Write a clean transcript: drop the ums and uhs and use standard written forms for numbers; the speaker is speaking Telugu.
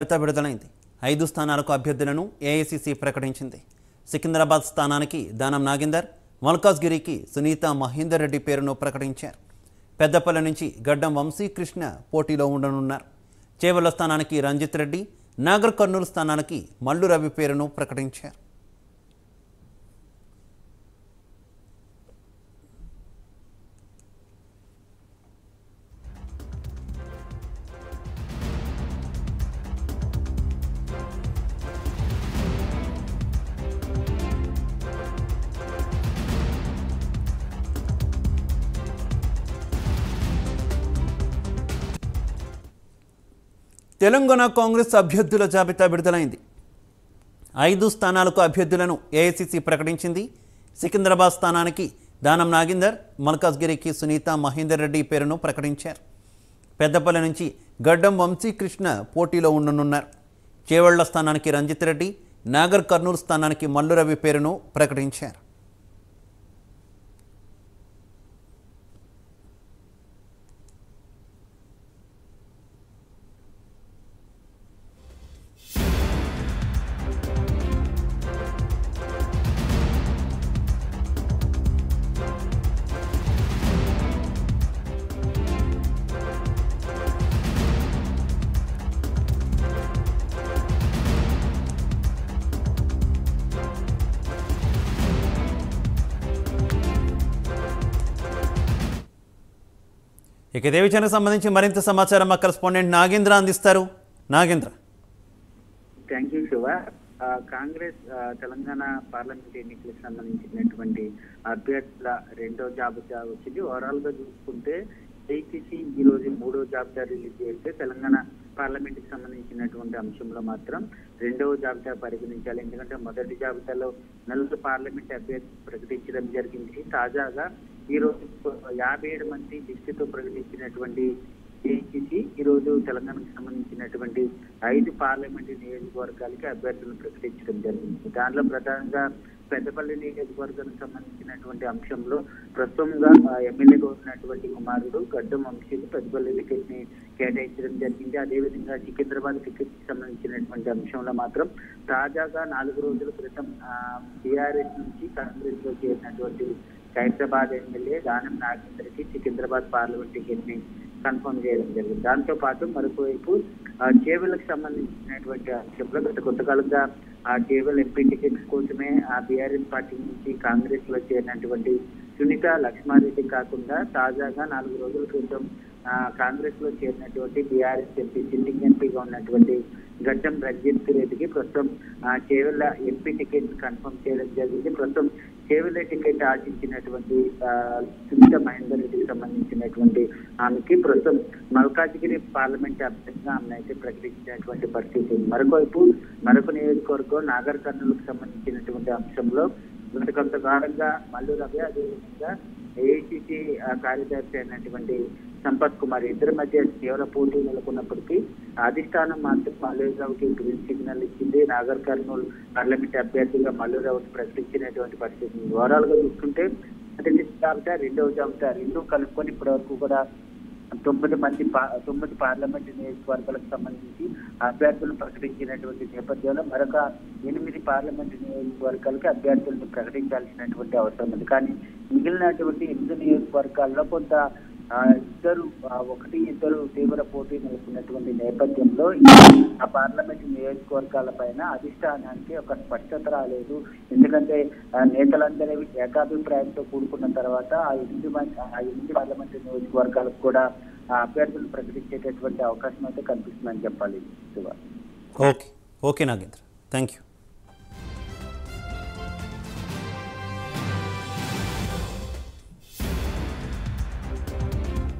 విడుదలైంది. 5 స్థానాలకు అభ్యర్థులను ఏఐసీసీ ప్రకటించింది. సికింద్రాబాద్ స్థానానికి దానం నాగేందర్, మల్కాజ్గిరికి సునీతా మహేందర్ రెడ్డి పేరును ప్రకటించారు. పెద్దపల్లి నుంచి గడ్డం వంశీకృష్ణ పోటీలో ఉండనున్నారు. చేవెళ్ల స్థానానికి రంజిత్ రెడ్డి, నాగర్ కర్నూలు స్థానానికి మల్లు రవి పేరును ప్రకటించారు. తెలంగాణ కాంగ్రెస్ అభ్యర్థుల జాబితా విడుదలైంది. 5 స్థానాలకు అభ్యర్థులను ఏఐసీసీ ప్రకటించింది. సికింద్రాబాద్ స్థానానికి దానం నాగేందర్, మల్కాజ్గిరికి సునీతా మహేందర్ రెడ్డి పేరును ప్రకటించారు. పెద్దపల్లి నుంచి గడ్డం వంశీకృష్ణ పోటీలో ఉండనున్నారు. చేవెళ్ల స్థానానికి రంజిత్ రెడ్డి, నాగర్ కర్నూలు స్థానానికి మల్లు రవి పేరును ప్రకటించారు. ఇక ఇదే విషయానికి సంబంధించి మరింత సమాచారం మా కరెస్పాండెంట్ నాగేంద్ర అందిస్తారు. Nagendra. Thank you Shiva. Congress Telangana parliament ఎన్నికలకు సంబంధించినటువంటి అభ్యర్థుల రెండో జాబితా వచ్చింది. ఓవరాల్ గా చూసుకుంటే ఏఐసీసీ ఈ రోజు 3వ జాబితా రిలీజ్ చేస్తే తెలంగాణ పార్లమెంట్ కి సంబంధించినటువంటి అంశంలో మాత్రం రెండవ జాబితా పరిగణించాలి. ఎందుకంటే మొదటి జాబితాలో 4 పార్లమెంట్ అభ్యర్థులు ప్రకటించడం జరిగింది. తాజాగా ఈ రోజు 57 మంది లిస్టుతో ప్రకటించినటువంటి ఏఐసీసీ ఈ రోజు తెలంగాణకు సంబంధించినటువంటి 5 పార్లమెంటు నియోజకవర్గాలకి అభ్యర్థులను ప్రకటించడం జరిగింది. దాంట్లో ప్రధానంగా పెద్దపల్లి నియోజకవర్గానికి సంబంధించినటువంటి అంశంలో ప్రస్తుతంగా ఎమ్మెల్యేగా ఉన్నటువంటి కుమారుడు గడ్డం వంశీకి పెద్దపల్లి టికెట్ ని కేటాయించడం జరిగింది. అదేవిధంగా సికింద్రాబాద్ టికెట్ కి సంబంధించినటువంటి అంశంలో మాత్రం తాజాగా 4 రోజుల క్రితం టీఆర్ఎస్ నుంచి కాంగ్రెస్ లో చేరినటువంటి హైదరాబాద్ ఎమ్మెల్యే దానం నాగేందర్కి సికింద్రాబాద్ పార్లమెంట్ టికెట్ ని కన్ఫర్మ్ చేయడం జరిగింది. దాంతో పాటు మరొక వైపు చేవెళ్లకు సంబంధించినటువంటి అంశంలో గత కొంతకాలంగా ఆ చేవెల్ ఎంపీ టికెట్స్ కోసమే ఆ బీఆర్ఎస్ పార్టీ నుంచి కాంగ్రెస్ లో చేరినటువంటి సునీత లక్ష్మారెడ్డి కాకుండా తాజాగా 4 రోజుల క్రితం కాంగ్రెస్ లో చేరినటువంటి బీఆర్ఎస్ ఎంపీ సిట్టింగ్ ఎంపీగా ఉన్నటువంటి గడ్డం రంజిత్ రెడ్డికి ప్రస్తుతం చేవెళ్ల ఎంపీ టికెట్ కన్ఫర్మ్ చేయడం జరిగింది. ప్రస్తుతం చేవెళ్ల టికెట్ ఆశించినటువంటి సునీత మహేందర్ రెడ్డికి సంబంధించినటువంటి ఆమెకి ప్రస్తుతం మల్కాజ్గిరి పార్లమెంట్ అభ్యర్థిగా ఆమె అయితే ప్రకటించినటువంటి పరిస్థితి. మరొక నియోజకవర్గం నాగర్ కర్నూలుకు సంబంధించినటువంటి అంశంలో గత కొంతకాలంగా మల్లు రవి, అదేవిధంగా ఏఐసీసీ కార్యదర్శి అయినటువంటి సంపత్ కుమార్ ఇద్దరి మధ్య తీవ్ర పోటీ నెలకొన్నప్పటికీ అధిష్టానం మాత్రం మల్లురావుకి గ్రీన్ సిగ్నల్ ఇచ్చింది. నాగర్ కర్నూలు పార్లమెంట్ అభ్యర్థిగా మల్లురావుకి ప్రకటించినటువంటి పరిస్థితి. ఓవరాల్ గా చూసుకుంటే మొదటి జాబితా, రెండవ జాబితా రెండు కలుపుకొని ఇప్పటి వరకు కూడా 9 పార్లమెంటు నియోజకవర్గాలకు సంబంధించి అభ్యర్థులను ప్రకటించినటువంటి నేపథ్యంలో మరొక 8 పార్లమెంటు నియోజకవర్గాలకి అభ్యర్థులను ప్రకటించాల్సినటువంటి అవసరం ఉంది. కానీ మిగిలినటువంటి 8 నియోజకవర్గాల్లో కొంత ఇద్దరు తీవ్ర పోటీ నెలకొన్నటువంటి నేపథ్యంలో ఆ పార్లమెంటు నియోజకవర్గాల పైన అధిష్టానానికి ఒక స్పష్టత రాలేదు. ఎందుకంటే నేతలందరూ ఏకాభిప్రాయంతో కూడుకున్న తర్వాత ఆ 8 పార్లమెంటు నియోజకవర్గాలకు కూడా ఆ అభ్యర్థులు ప్రకటించేటటువంటి అవకాశం అయితే కనిపిస్తుందని చెప్పాలి. Okay Nagendra, thank you.